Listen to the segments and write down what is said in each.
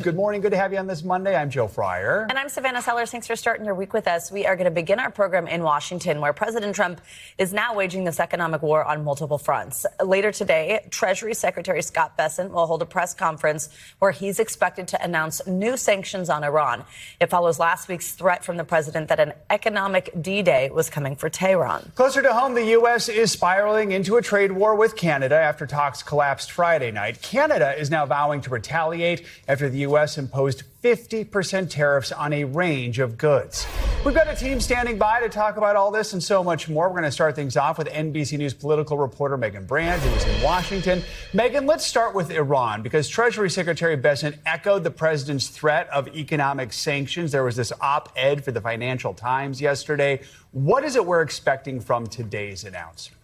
Good morning. Good to have you on this Monday. I'm Joe Fryer. And I'm Savannah Sellers. Thanks for starting your week with us. We are going to begin our program in Washington, where President Trump is now waging this economic war on multiple fronts. Later today, Treasury Secretary Scott Bessent will hold a press conference where he's expected to announce new sanctions on Iran. It follows last week's threat from the president that an economic D-Day was coming for Tehran. Closer to home, the U.S. is spiraling into a trade war with Canada after talks collapsed Friday night. Canada is now vowing to retaliate after the U.S. imposed 50% tariffs on a range of goods. We've got a team standing by to talk about all this and so much more. We're going to start things off with NBC News political reporter Megan Brand, who is in Washington. Megan, let's start with Iran, because Treasury Secretary Bessent echoed the president's threat of economic sanctions. There was this op-ed for the Financial Times yesterday. What is it we're expecting from today's announcement?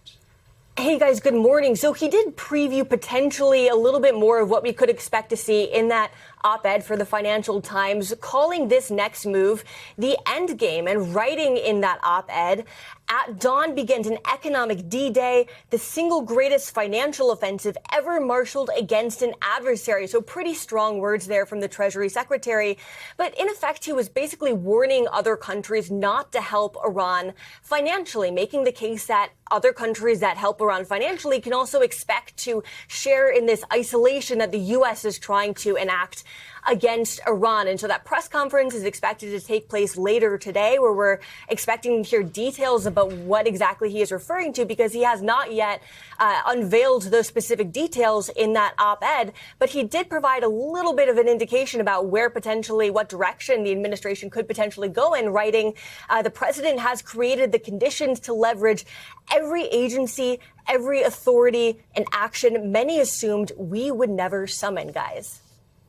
Hey guys, good morning. So he did preview potentially a little bit more of what we could expect to see in that op-ed for the Financial Times, calling this next move the end game, and writing in that op-ed, "At dawn begins an economic D-Day, the single greatest financial offensive ever marshaled against an adversary." So pretty strong words there from the Treasury Secretary. But in effect, he was basically warning other countries not to help Iran financially, making the case that other countries that help Iran financially can also expect to share in this isolation that the U.S. is trying to enact against Iran. And so that press conference is expected to take place later today, where we're expecting to hear details about what exactly he is referring to, because he has not yet unveiled those specific details in that op-ed. But he did provide a little bit of an indication about where potentially, what direction the administration could potentially go in, writing, "The president has created the conditions to leverage every agency, every authority and action many assumed we would never summon," guys.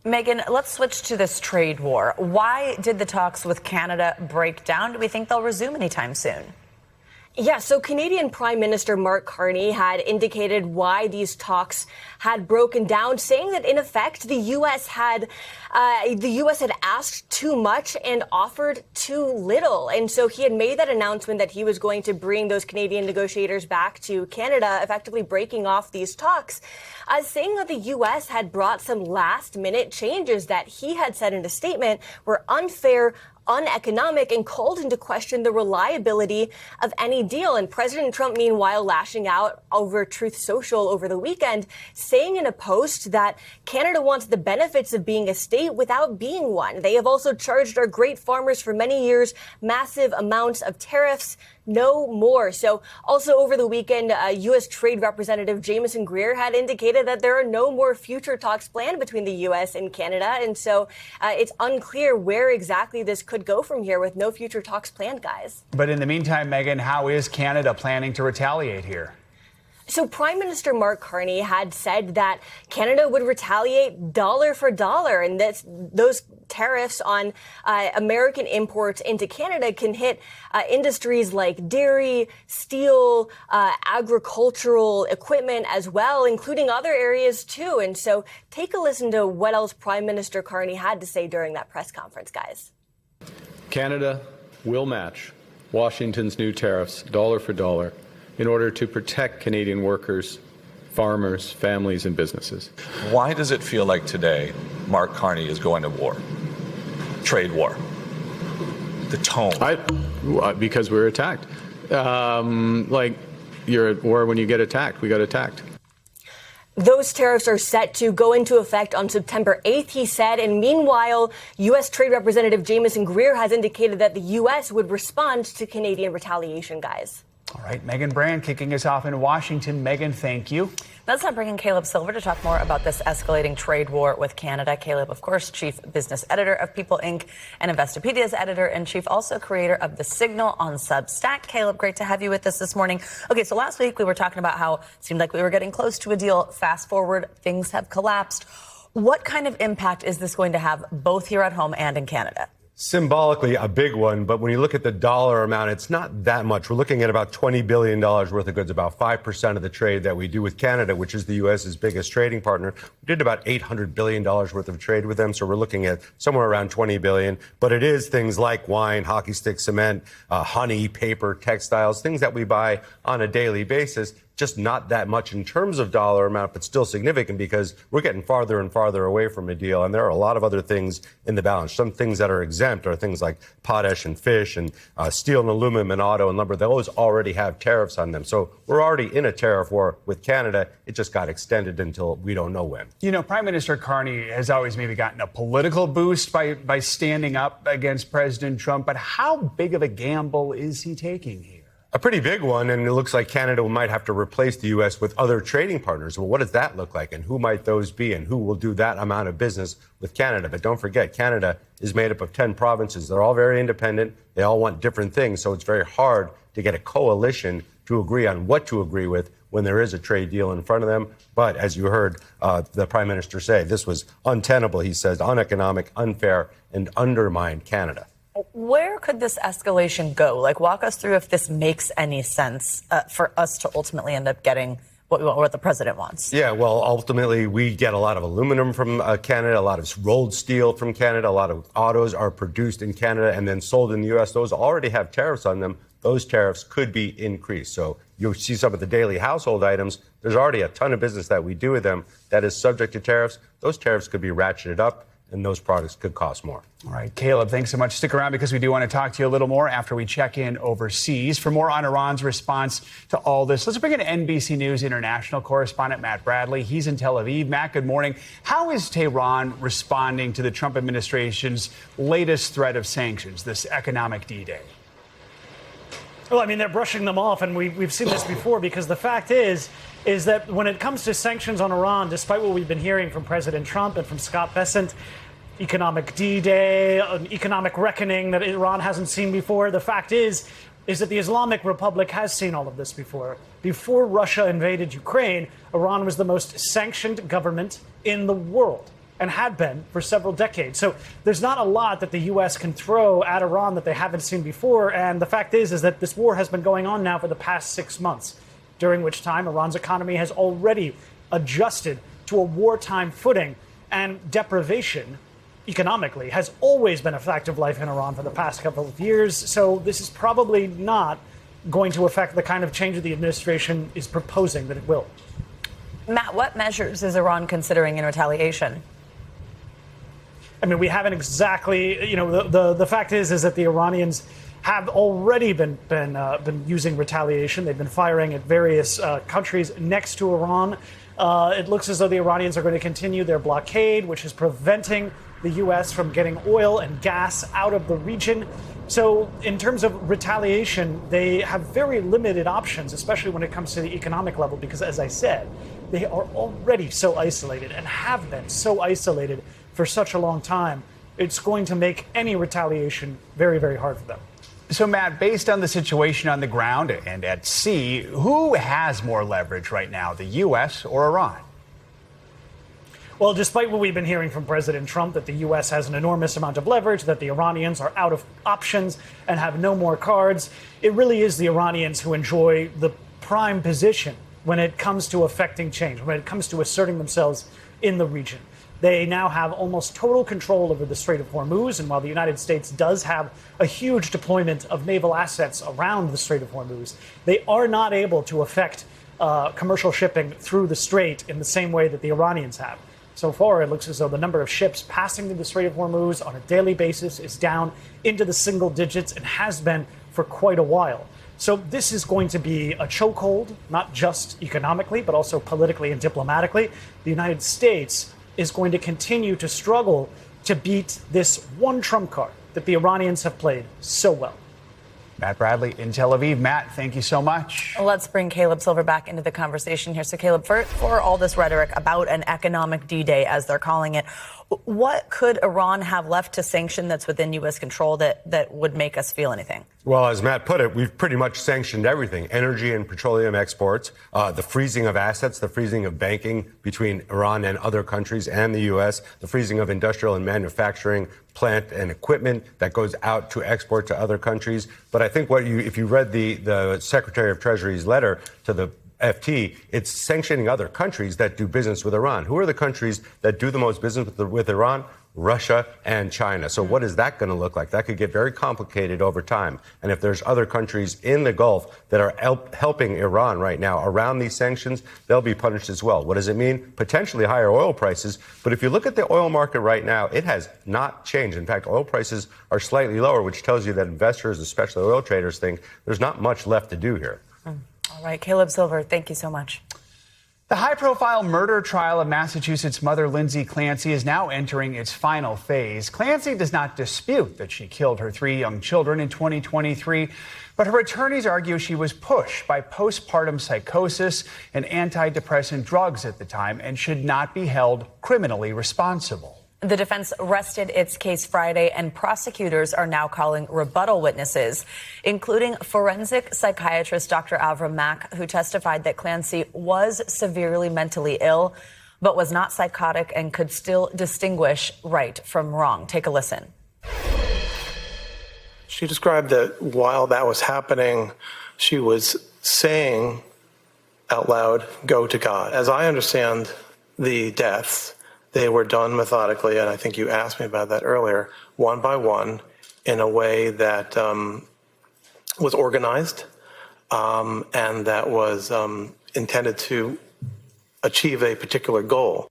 Megan, let's switch to this trade war. Why did the talks with Canada break down? Do we think they'll resume anytime soon? Yeah, so Canadian Prime Minister Mark Carney had indicated why these talks had broken down, saying that in effect the U.S. had asked too much and offered too little. And so he had made that announcement that he was going to bring those Canadian negotiators back to Canada, effectively breaking off these talks, saying that the U.S. had brought some last-minute changes that he had said in a statement were unfair, uneconomic, and called into question the reliability of any deal. And President Trump, meanwhile, lashing out over Truth Social over the weekend, saying in a post that Canada wants the benefits of being a state without being one. They have also charged our great farmers for many years massive amounts of tariffs. No more. So also over the weekend, U.S. Trade Representative Jamieson Greer had indicated that there are no more future talks planned between the U.S. and Canada. And so it's unclear where exactly this could go from here, with no future talks planned, guys. But in the meantime, Megan, how is Canada planning to retaliate here? So Prime Minister Mark Carney had said that Canada would retaliate dollar for dollar, and that those tariffs on American imports into Canada can hit industries like dairy, steel, agricultural equipment as well, including other areas too. And so take a listen to what else Prime Minister Carney had to say during that press conference, guys. Canada will match Washington's new tariffs dollar for dollar in order to protect Canadian workers, farmers, families, and businesses. Why does it feel like today Mark Carney is going to war? Trade war. The tone. Because we're attacked. Like you're at war when you get attacked. We got attacked. Those tariffs are set to go into effect on September 8th, he said. And meanwhile, U.S. Trade Representative Jamieson Greer has indicated that the U.S. would respond to Canadian retaliation, guys. All right, Megan Brand kicking us off in Washington. Megan, thank you. Let's now bring in Caleb Silver to talk more about this escalating trade war with Canada. Caleb, of course, chief business editor of People Inc. and Investopedia's editor-in-chief, also creator of The Signal on Substack. Caleb, great to have you with us this morning. Okay, so last week we were talking about how it seemed like we were getting close to a deal. Fast forward, things have collapsed. What kind of impact is this going to have both here at home and in Canada? Symbolically a big one, but when you look at the dollar amount, it's not that much. We're looking at about $20 billion worth of goods, about 5% of the trade that we do with Canada, which is the U.S.'s biggest trading partner. We did about $800 billion worth of trade with them, so we're looking at somewhere around $20 billion. But it is things like wine, hockey stick cement, honey, paper, textiles, things that we buy on a daily basis. just not that much in terms of dollar amount, but still significant because we're getting farther and farther away from a deal. And there are a lot of other things in the balance. Some things that are exempt are things like potash and fish and steel and aluminum and auto and lumber. Those already have tariffs on them. So we're already in a tariff war with Canada. It just got extended until we don't know when. You know, Prime Minister Carney has always maybe gotten a political boost by standing up against President Trump. But how big of a gamble is he taking here? A pretty big one, and it looks like Canada might have to replace the U.S. with other trading partners. Well, what does that look like, and who might those be, and who will do that amount of business with Canada? But don't forget, Canada is made up of 10 provinces. They're all very independent. They all want different things, so it's very hard to get a coalition to agree on what to agree with when there is a trade deal in front of them. But as you heard the Prime Minister say, this was untenable, he says, uneconomic, unfair, and undermined Canada. Where could this escalation go? Like, walk us through if this makes any sense for us to ultimately end up getting what the president wants. Yeah, well, ultimately, we get a lot of aluminum from Canada, a lot of rolled steel from Canada, a lot of autos are produced in Canada and then sold in the U.S. Those already have tariffs on them. Those tariffs could be increased. So you'll see some of the daily household items. There's already a ton of business that we do with them that is subject to tariffs. Those tariffs could be ratcheted up, and those products could cost more. All right, Caleb, thanks so much. Stick around because we do want to talk to you a little more after we check in overseas. For more on Iran's response to all this, let's bring in NBC News international correspondent Matt Bradley. He's in Tel Aviv. Matt, good morning. How is Tehran responding to the Trump administration's latest threat of sanctions, this economic D-Day? Well, I mean, they're brushing them off, and we've seen this before, because the fact is that when it comes to sanctions on Iran, despite what we've been hearing from President Trump and from Scott Bessent, economic D-Day, an economic reckoning that Iran hasn't seen before, the fact is that the Islamic Republic has seen all of this before. Before Russia invaded Ukraine, Iran was the most sanctioned government in the world, and had been for several decades. So there's not a lot that the U.S. can throw at Iran that they haven't seen before. And the fact is that this war has been going on now for the past 6 months, during which time Iran's economy has already adjusted to a wartime footing, and deprivation economically has always been a fact of life in Iran for the past couple of years. So this is probably not going to affect the kind of change that the administration is proposing that it will. Matt, what measures is Iran considering in retaliation? I mean, we haven't exactly, the fact is that the Iranians have already been using retaliation. They've been firing at various countries next to Iran. It looks as though the Iranians are going to continue their blockade, which is preventing the U.S. from getting oil and gas out of the region. So in terms of retaliation, they have very limited options, especially when it comes to the economic level, because, as I said, they are already so isolated and have been so isolated for such a long time. It's going to make any retaliation very, very hard for them. So, Matt, based on the situation on the ground and at sea, who has more leverage right now, the U.S. or Iran? Well, despite what we've been hearing from President Trump, that the U.S. has an enormous amount of leverage, that the Iranians are out of options and have no more cards, it really is the Iranians who enjoy the prime position when it comes to affecting change, when it comes to asserting themselves in the region. They now have almost total control over the Strait of Hormuz, and while the United States does have a huge deployment of naval assets around the Strait of Hormuz, they are not able to affect commercial shipping through the strait in the same way that the Iranians have. So far, it looks as though the number of ships passing through the Strait of Hormuz on a daily basis is down into the single digits and has been for quite a while. So this is going to be a chokehold, not just economically, but also politically and diplomatically. The United States is going to continue to struggle to beat this one trump card that the Iranians have played so well. Matt Bradley in Tel Aviv. Matt, thank you so much. Let's bring Caleb Silver back into the conversation here. So, Caleb, for all this rhetoric about an economic D-Day, as they're calling it, what could Iran have left to sanction that's within U.S. control that would make us feel anything? Well, as Matt put it, we've pretty much sanctioned everything. Energy and petroleum exports, the freezing of assets, the freezing of banking between Iran and other countries and the U.S., the freezing of industrial and manufacturing plant and equipment that goes out to export to other countries. But I think if you read the Secretary of Treasury's letter to the FT, it's sanctioning other countries that do business with Iran. Who are the countries that do the most business with Iran? Russia and China. So what is that going to look like? That could get very complicated over time. And if there's other countries in the Gulf that are helping Iran right now around these sanctions, they'll be punished as well. What does it mean? Potentially higher oil prices. But if you look at the oil market right now, it has not changed. In fact, oil prices are slightly lower, which tells you that investors, especially oil traders, think there's not much left to do here. All right, Caleb Silver, thank you so much. The high-profile murder trial of Massachusetts mother Lindsay Clancy is now entering its final phase. Clancy does not dispute that she killed her 3 young children in 2023, but her attorneys argue she was pushed by postpartum psychosis and antidepressant drugs at the time and should not be held criminally responsible. The defense rested its case Friday, and prosecutors are now calling rebuttal witnesses, including forensic psychiatrist Dr. Avram Mack, who testified that Clancy was severely mentally ill, but was not psychotic and could still distinguish right from wrong. Take a listen. She described that while that was happening, she was saying out loud, "Go to God." As I understand the deaths, they were done methodically, and I think you asked me about that earlier, one by one, in a way that was organized and that was intended to achieve a particular goal.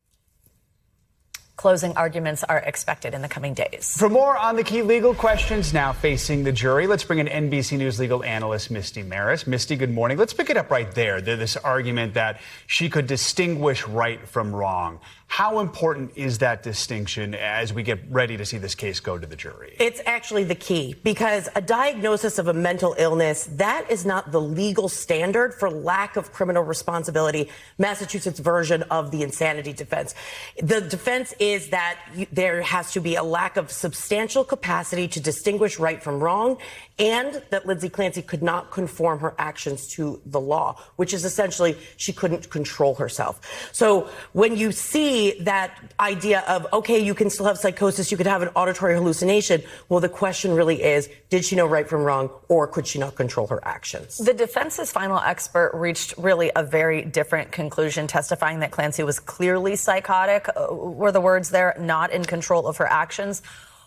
Closing arguments are expected in the coming days. For more on the key legal questions now facing the jury, let's bring in NBC News legal analyst Misty Maris. Misty, good morning. Let's pick it up right there. This argument that she could distinguish right from wrong. How important is that distinction as we get ready to see this case go to the jury? It's actually the key, because a diagnosis of a mental illness, that is not the legal standard for lack of criminal responsibility, Massachusetts' version of the insanity defense. The defense is that there has to be a lack of substantial capacity to distinguish right from wrong, and that Lindsay Clancy could not conform her actions to the law, which is essentially she couldn't control herself. So when you see that idea of, okay, you can still have psychosis, you could have an auditory hallucination, well, the question really is, did she know right from wrong, or could she not control her actions? The defense's final expert reached really a very different conclusion, testifying that Clancy was clearly psychotic, were the words there, not in control of her actions.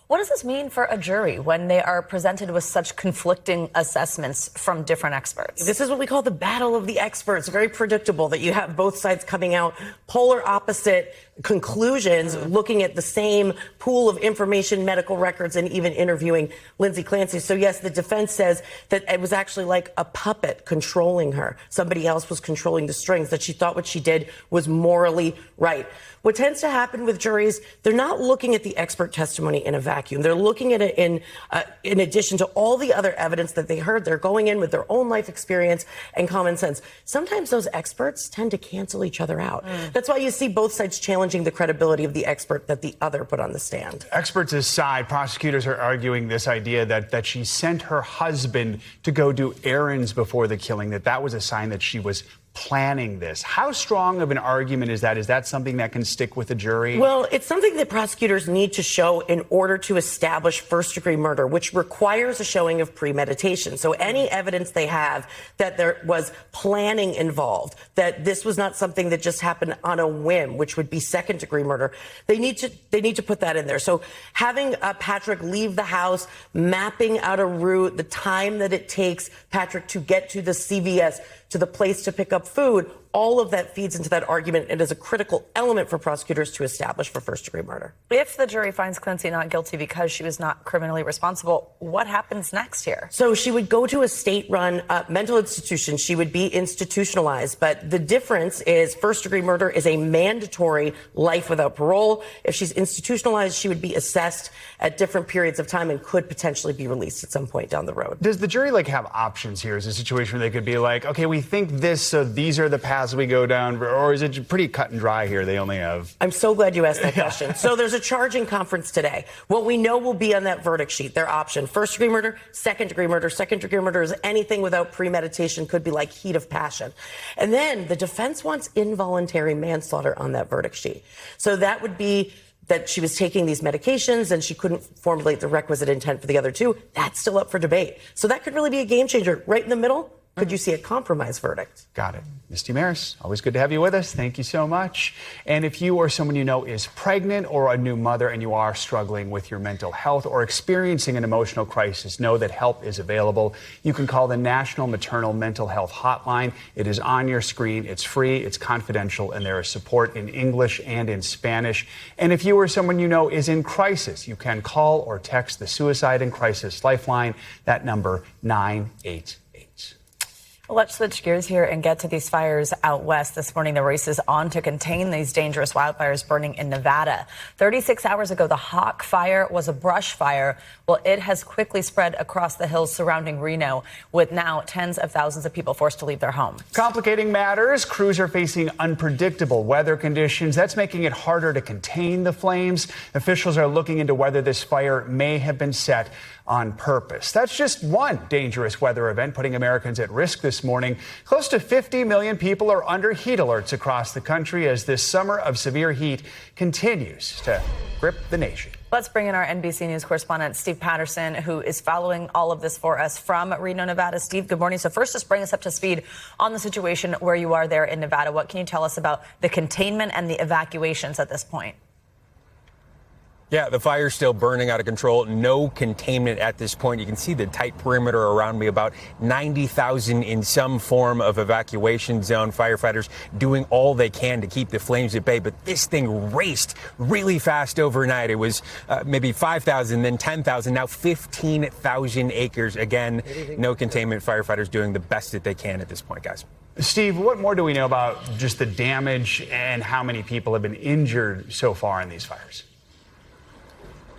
What does this mean for a jury when they are presented with such conflicting assessments from different experts? This is what we call the battle of the experts. Very predictable that you have both sides coming out polar opposite conclusions, looking at the same pool of information, medical records, and even interviewing Lindsay Clancy. So yes, the defense says that it was actually like a puppet controlling her. Somebody else was controlling the strings, that she thought what she did was morally right. What tends to happen with juries, they're not looking at the expert testimony in a vacuum. They're looking at it in addition to all the other evidence that they heard. They're going in with their own life experience and common sense. Sometimes those experts tend to cancel each other out. That's why you see both sides challenging the credibility of the expert that the other put on the stand. Experts aside, prosecutors are arguing this idea that she sent her husband to go do errands before the killing, that was a sign that she was planning this. How strong of an argument is that? Is that something that can stick with a jury? Well, it's something that prosecutors need to show in order to establish first-degree murder, which requires a showing of premeditation. So any evidence they have that there was planning involved, that this was not something that just happened on a whim, which would be second-degree murder, they need to put that in there. So having Patrick leave the house, mapping out a route, the time that it takes Patrick to get to the CVS, to the place to pick up food, all of that feeds into that argument and is a critical element for prosecutors to establish for first-degree murder. If the jury finds Clancy not guilty because she was not criminally responsible, what happens next here? So she would go to a state-run mental institution. She would be institutionalized. But the difference is first-degree murder is a mandatory life without parole. If she's institutionalized, she would be assessed at different periods of time and could potentially be released at some point down the road. Does the jury have options here? Is a situation where they could be like, okay, we think this, so these are the paths we go down, or is it pretty cut and dry here? They only have... I'm so glad you asked that question. So there's a charging conference today. What we know will be on that verdict sheet, their option: first-degree murder, second-degree murder. Second-degree murder is anything without premeditation, could be like heat of passion. And then the defense wants involuntary manslaughter on that verdict sheet. So that would be that she was taking these medications and she couldn't formulate the requisite intent for the other two. That's still up for debate. So that could really be a game changer. Right in the middle, Could you see a compromise verdict? Got it. Misty Maris, always good to have you with us. Thank you so much. And if you or someone you know is pregnant or a new mother and you are struggling with your mental health or experiencing an emotional crisis, know that help is available. You can call the National Maternal Mental Health Hotline. It is on your screen. It's free, it's confidential, and there is support in English and in Spanish. And if you or someone you know is in crisis, you can call or text the Suicide and Crisis Lifeline, that number 988. Let's switch gears here and get to these fires out west. This morning, the race is on to contain these dangerous wildfires burning in Nevada. 36 hours ago, the Hawk Fire was a brush fire. Well, it has quickly spread across the hills surrounding Reno, with now tens of thousands of people forced to leave their homes. Complicating matters, crews are facing unpredictable weather conditions. That's making it harder to contain the flames. Officials are looking into whether this fire may have been set on purpose. That's just one dangerous weather event putting Americans at risk this morning. Close to 50 million people are under heat alerts across the country as this summer of severe heat continues to grip the nation. Let's bring in our NBC News correspondent, Steve Patterson, who is following all of this for us from Reno, Nevada. Steve, good morning. So first, just bring us up to speed on the situation where you are there in Nevada. What can you tell us about the containment and the evacuations at this point? Yeah, the fire's still burning out of control. No containment at this point. You can see the tight perimeter around me, about 90,000 in some form of evacuation zone. Firefighters doing all they can to keep the flames at bay. But this thing raced really fast overnight. It was maybe 5,000, then 10,000, now 15,000 acres. Again, no containment. Firefighters doing the best that they can at this point, guys. Steve, what more do we know about just the damage and how many people have been injured so far in these fires?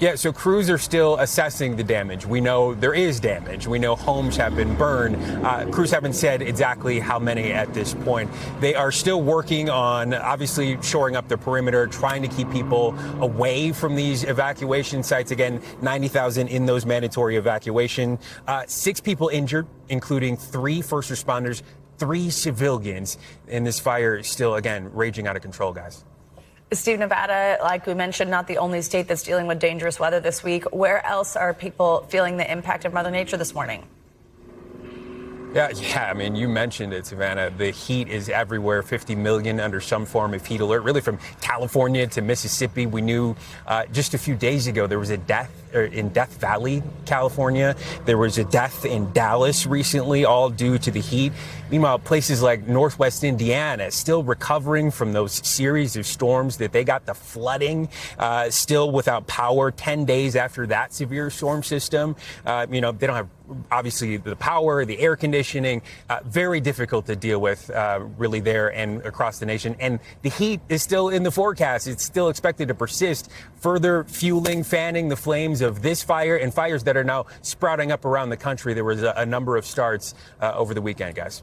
Yeah, so crews are still assessing the damage. We know there is damage. We know homes have been burned. Crews haven't said exactly how many at this point. They are still working on, obviously, shoring up the perimeter, trying to keep people away from these evacuation sites. Again, 90,000 in those mandatory evacuation. 6 people injured, including 3 first responders, 3 civilians. And this fire is still, again, raging out of control, guys. Steve, Nevada, like we mentioned, not the only state that's dealing with dangerous weather this week. Where else are people feeling the impact of Mother Nature this morning? Yeah, I mean, you mentioned it, Savannah. The heat is everywhere. 50 million under some form of heat alert, really from California to Mississippi. We knew just a few days ago there was a death in Death Valley, California. There was a death in Dallas recently, all due to the heat. Meanwhile, places like Northwest Indiana still recovering from those series of storms that they got the flooding, still without power 10 days after that severe storm system. They don't have, obviously, the power, the air conditioning, very difficult to deal with really there and across the nation. And the heat is still in the forecast. It's still expected to persist, further fueling, fanning the flames of this fire and fires that are now sprouting up around the country. There was a number of starts over the weekend, guys.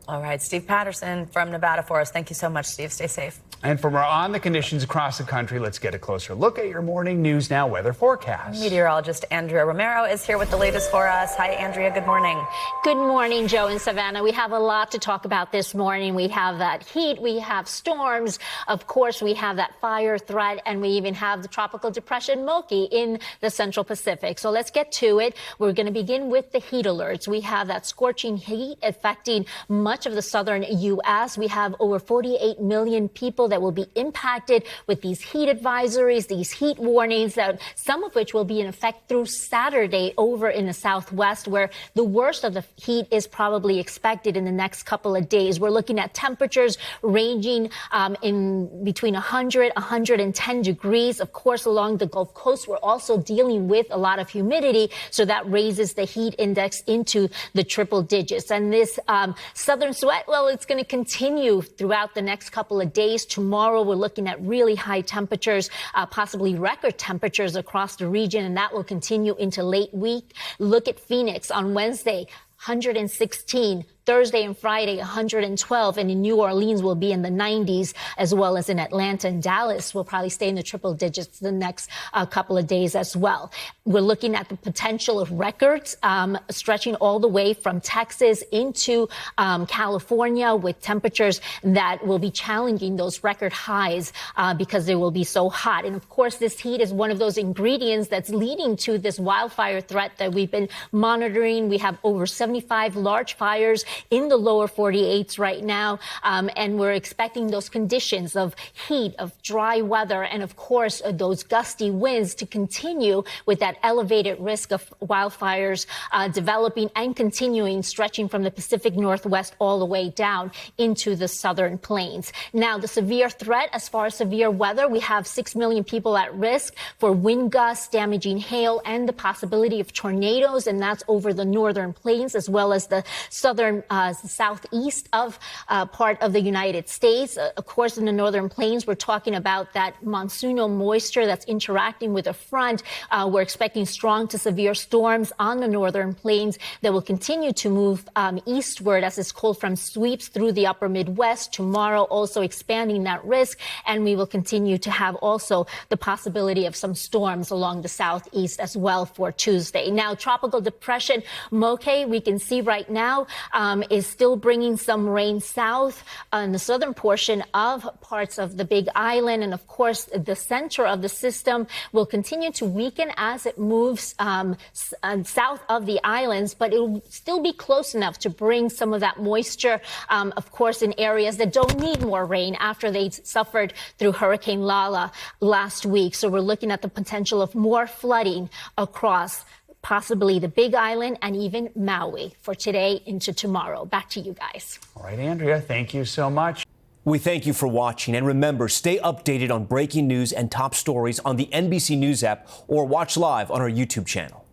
All right, Steve Patterson from Nevada for us. Thank you so much, Steve. Stay safe. And from on the conditions across the country, let's get a closer look at your morning News Now weather forecast. Meteorologist Andrea Romero is here with the latest for us. Hi, Andrea. Good morning. Good morning, Joe and Savannah. We have a lot to talk about this morning. We have that heat. We have storms. Of course, we have that fire threat, and we even have the tropical depression Moki in the Central Pacific. So let's get to it. We're going to begin with the heat alerts. We have that scorching heat affecting much of the southern U.S. We have over 48 million people that will be impacted with these heat advisories, these heat warnings, that some of which will be in effect through Saturday over in the Southwest, where the worst of the heat is probably expected in the next couple of days. We're looking at temperatures ranging in between 100, 110 degrees. Of course, along the Gulf Coast, we're also dealing with a lot of humidity, so that raises the heat index into the triple digits. And this southern sweat, well, it's going to continue throughout the next couple of days. Tomorrow, we're looking at really high temperatures, possibly record temperatures across the region, and that will continue into late week. Look at Phoenix on Wednesday, 116. Thursday and Friday, 112, and in New Orleans will be in the 90s, as well as in Atlanta and Dallas will probably stay in the triple digits the next couple of days as well. We're looking at the potential of records stretching all the way from Texas into California, with temperatures that will be challenging those record highs because they will be so hot. And of course, this heat is one of those ingredients that's leading to this wildfire threat that we've been monitoring. We have over 75 large fires in the lower 48s right now. And we're expecting those conditions of heat, of dry weather, and of course, those gusty winds to continue with that elevated risk of wildfires developing and continuing, stretching from the Pacific Northwest all the way down into the southern plains. Now, the severe threat, as far as severe weather, we have 6 million people at risk for wind gusts, damaging hail, and the possibility of tornadoes, and that's over the northern plains as well as the southern southeast of part of the United States. Of course, in the northern plains, we're talking about that monsoonal moisture that's interacting with a front. We're expecting strong to severe storms on the northern plains that will continue to move eastward as this cold front sweeps through the upper Midwest tomorrow, also expanding that risk. And we will continue to have also the possibility of some storms along the southeast as well for Tuesday. Now, tropical depression Moke, we can see right now, is still bringing some rain south in the southern portion of parts of the Big Island. And of course, the center of the system will continue to weaken as it moves south of the islands, but it will still be close enough to bring some of that moisture, of course, in areas that don't need more rain after they suffered through Hurricane Lala last week. So we're looking at the potential of more flooding across possibly the Big Island and even Maui for today into tomorrow. Back to you guys. All right, Andrea, thank you so much. We thank you for watching, and remember, stay updated on breaking news and top stories on the NBC News app or watch live on our YouTube channel.